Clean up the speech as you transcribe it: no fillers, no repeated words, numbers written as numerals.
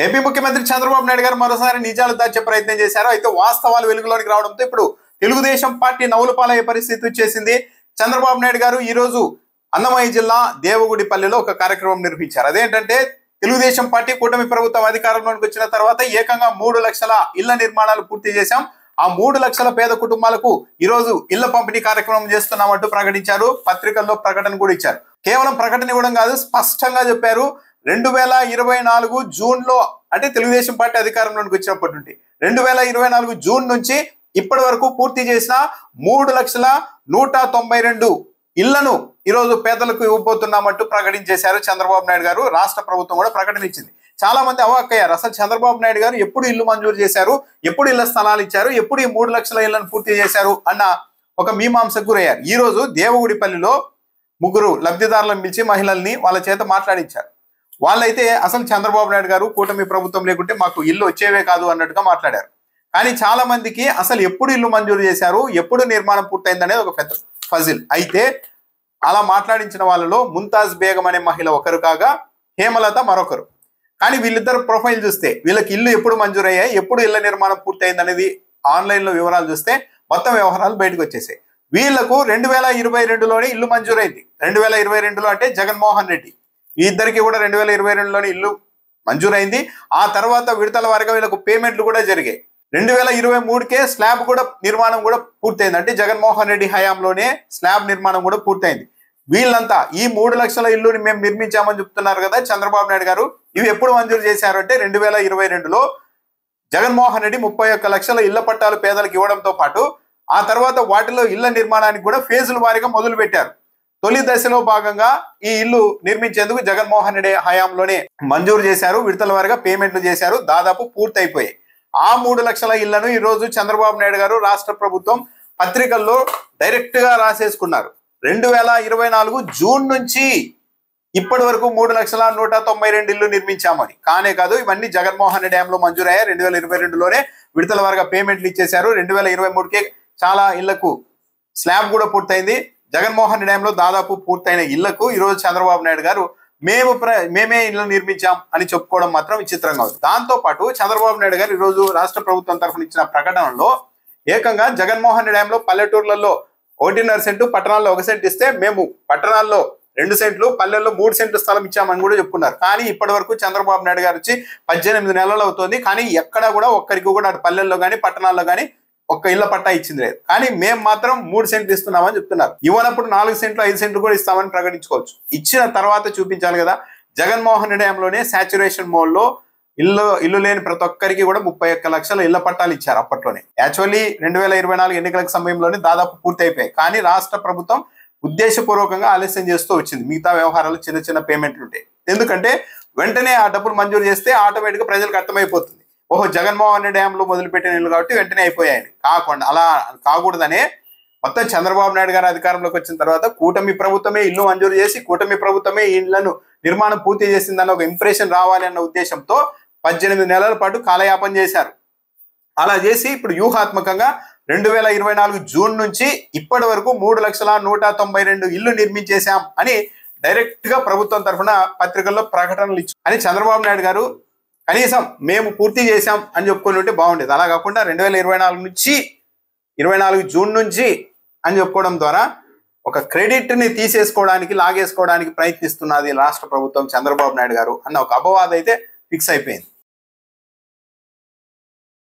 AP ముఖ్యమంత్రి చంద్రబాబు నాయుడు గారు మరోసారి నిజాలు దాచే ప్రయత్నం చేశారు. అయితే వాస్తవాలు వెలుగులోకి రావడంతో ఇప్పుడు తెలుగుదేశం పార్టీ నవ్వులు పాలయ్యే పరిస్థితి వచ్చేసింది. చంద్రబాబు నాయుడు గారు ఈ రోజు అన్నమయ్య జిల్లా దేవగుడిపల్లిలో ఒక కార్యక్రమం నిర్వహించారు. అదేంటంటే తెలుగుదేశం పార్టీ కూటమి ప్రభుత్వం అధికారంలోకి వచ్చిన తర్వాత ఏకంగా 3 లక్షల ఇళ్ల నిర్మాణాలు పూర్తి చేశాం. ఆ 3 లక్షల పేద కుటుంబాలకు ఈ రోజు ఇళ్ల పంపిణీ కార్యక్రమం చేస్తున్నామంటూ ప్రకటించారు. పత్రికల్లో ప్రకటన కూడా ఇచ్చారు. కేవలం ప్రకటన ఇవ్వడం కాదు, స్పష్టంగా చెప్పారు. 2024 జూన్ లో, అంటే తెలుగుదేశం పార్టీ అధికారంలోకి వచ్చినప్పటి నుండి 2024 జూన్ నుంచి ఇప్పటి వరకు పూర్తి చేసిన 3,192 ఇళ్లను ఈరోజు పేదలకు ఇవ్వబోతున్నామంటూ ప్రకటించేశారు చంద్రబాబు నాయుడు గారు. రాష్ట్ర ప్రభుత్వం కూడా ప్రకటన ఇచ్చింది. చాలా మంది అవాక్కయ్యారు. అసలు చంద్రబాబు నాయుడు గారు ఎప్పుడు ఇల్లు మంజూరు చేశారు, ఎప్పుడు ఇళ్ల స్థలాలు ఇచ్చారు, ఎప్పుడు ఈ 3 లక్షల ఇళ్లను పూర్తి చేశారు అన్న ఒక మీమాంసకు గురయ్యారు. ఈ రోజు దేవగుడిపల్లిలో 3 లబ్ధిదారులను పిలిచి మహిళల్ని వాళ్ళ చేత మాట్లాడించారు. వాళ్ళైతే అసలు చంద్రబాబు నాయుడు గారు కూటమి ప్రభుత్వం లేకుంటే మాకు ఇల్లు వచ్చేవే కాదు అన్నట్టుగా మాట్లాడారు. కానీ చాలా మందికి అసలు ఎప్పుడు ఇల్లు మంజూరు చేశారు, ఎప్పుడు నిర్మాణం పూర్తయింది అనేది ఒక పెద్ద ఫజిల్. అయితే అలా మాట్లాడించిన వాళ్ళలో ముంతాజ్ బేగం అనే మహిళ ఒకరు కాగా హేమలత మరొకరు. కానీ వీళ్ళిద్దరు ప్రొఫైల్ చూస్తే వీళ్ళకి ఇల్లు ఎప్పుడు మంజూరయ్యాయి, ఎప్పుడు ఇళ్ల నిర్మాణం పూర్తయింది అనేది ఆన్లైన్లో వివరాలు చూస్తే మొత్తం వ్యవహారాలు బయటకు వచ్చేసాయి. వీళ్లకు 2022లోనే ఇల్లు మంజూరైంది. 2022లో అంటే జగన్మోహన్ రెడ్డి, ఈ ఇద్దరికి కూడా 2022లోనే ఇల్లు మంజూరైంది. ఆ తర్వాత విడతల వారిగా వీళ్ళకు పేమెంట్లు కూడా జరిగాయి. 2023కే స్లాబ్ కూడా నిర్మాణం కూడా పూర్తయింది. అంటే జగన్మోహన్ రెడ్డి హయాంలోనే స్లాబ్ నిర్మాణం కూడా పూర్తయింది. వీళ్ళంతా ఈ 3 లక్షల ఇల్లుని మేము నిర్మించామని చెప్తున్నారు కదా చంద్రబాబు నాయుడు గారు. ఇవి ఎప్పుడు మంజూరు చేశారు అంటే 2022లో జగన్మోహన్ రెడ్డి 31 లక్షల ఇళ్ల పట్టాలు పేదలకు ఇవ్వడంతో పాటు ఆ తర్వాత వాటిలో ఇళ్ల నిర్మాణానికి కూడా ఫేజుల వారీగా మొదలు పెట్టారు. తొలి దశలో భాగంగా ఈ ఇల్లు నిర్మించేందుకు జగన్మోహన్ రెడ్డి హయాంలోనే మంజూరు చేశారు. విడతల వారీగా పేమెంట్లు చేశారు. దాదాపు పూర్తయిపోయాయి. ఆ 3 లక్షల ఇళ్లను ఈ రోజు చంద్రబాబు నాయుడు గారు రాష్ట్ర ప్రభుత్వం పత్రికల్లో డైరెక్ట్ గా రాసేసుకున్నారు. 2024 జూన్ నుంచి ఇప్పటి వరకు 3,192 ఇల్లు నిర్మించామని. కానే కాదు, ఇవన్నీ జగన్మోహన్ రెడ్డి హయాంలో మంజూరయ్యాయి. 2022లోనే విడతల వారీగా పేమెంట్లు ఇచ్చేశారు. 2023కే చాలా ఇళ్లకు స్లాబ్ కూడా పూర్తయింది. జగన్మోహన్ రెడ్డి హయాంలో దాదాపు పూర్తయిన ఇళ్లకు ఈరోజు చంద్రబాబు నాయుడు గారు మేమే ఇల్లు నిర్మించాం అని చెప్పుకోవడం మాత్రం విచిత్రంగా ఉంది. దాంతో పాటు చంద్రబాబు నాయుడు గారు ఈరోజు రాష్ట్ర ప్రభుత్వం తరఫున ఇచ్చిన ప్రకటనలో ఏకంగా జగన్మోహన్ రెడ్డి హయాంలో పల్లెటూర్లలో 1.5 సెంటు, పట్టణాల్లో 1 సెంటు ఇస్తే మేము పట్టణాల్లో 2 సెంట్లు, పల్లెల్లో 3 సెంట్లు స్థలం ఇచ్చామని కూడా చెప్పుకున్నారు. కానీ ఇప్పటి వరకు చంద్రబాబు నాయుడు గారు వచ్చి 18 నెలలు అవుతుంది. కానీ ఎక్కడా కూడా ఒక్కరికి కూడా అటు పల్లెల్లో కానీ పట్టణాల్లో కానీ ఒక్క ఇళ్ల పట్టా ఇచ్చింది లేదు. కానీ మేము మాత్రం 3 సెంట్లు ఇస్తున్నామని చెప్తున్నారు. ఇవ్వనప్పుడు 4 సెంట్లు 5 సెంట్లు కూడా ఇస్తామని ప్రకటించుకోవచ్చు. ఇచ్చిన తర్వాత చూపించాలి కదా. జగన్మోహన్ రెడ్డి హయాంలోనే సాచురేషన్ మోడ్లో ఇల్లు లేని ప్రతి ఒక్కరికి కూడా 31 లక్షల ఇళ్ల పట్టాలు ఇచ్చారు అప్పట్లోనే. యాక్చువల్లీ 2024 ఎన్నికల సమయంలోనే దాదాపు పూర్తి అయిపోయాయి. కానీ రాష్ట్ర ప్రభుత్వం ఉద్దేశపూర్వకంగా ఆలస్యం చేస్తూ వచ్చింది. మిగతా వ్యవహారాలు చిన్న చిన్న పేమెంట్లు ఉంటాయి. ఎందుకంటే వెంటనే ఆ డబ్బులు మంజూరు చేస్తే ఆటోమేటిక్గా ప్రజలకు అర్థమైపోతుంది, ఓహో జగన్మోహన్ రెడ్డి హయాంలో మొదలుపెట్టిన ఇల్లు కాబట్టి వెంటనే అయిపోయాయని. కాకుండా అలా కాకూడదనే మొత్తం చంద్రబాబు నాయుడు గారు అధికారంలోకి వచ్చిన తర్వాత కూటమి ప్రభుత్వమే ఇల్లు మంజూరు చేసి కూటమి ప్రభుత్వమే ఈ ఇళ్లను నిర్మాణం పూర్తి చేసిందన్న ఒక ఇంప్రెషన్ రావాలి అన్న ఉద్దేశంతో 18 నెలల పాటు కాలయాపన చేశారు. అలా చేసి ఇప్పుడు వ్యూహాత్మకంగా 2024 జూన్ నుంచి ఇప్పటి వరకు 3,192 ఇల్లు నిర్మించేశాం అని డైరెక్ట్ గా ప్రభుత్వం తరఫున పత్రికల్లో ప్రకటనలు ఇచ్చారు. అని చంద్రబాబు నాయుడు గారు కనీసం మేము పూర్తి చేశాం అని చెప్పుకొని ఉంటే బాగుండేది. అలా కాకుండా 2024 జూన్ నుంచి అని చెప్పుకోవడం ద్వారా ఒక క్రెడిట్ ని తీసేసుకోవడానికి, లాగేసుకోవడానికి ప్రయత్నిస్తున్నది రాష్ట్ర ప్రభుత్వం, చంద్రబాబు నాయుడు గారు అన్న ఒక అపవాదం అయితే ఫిక్స్ అయిపోయింది.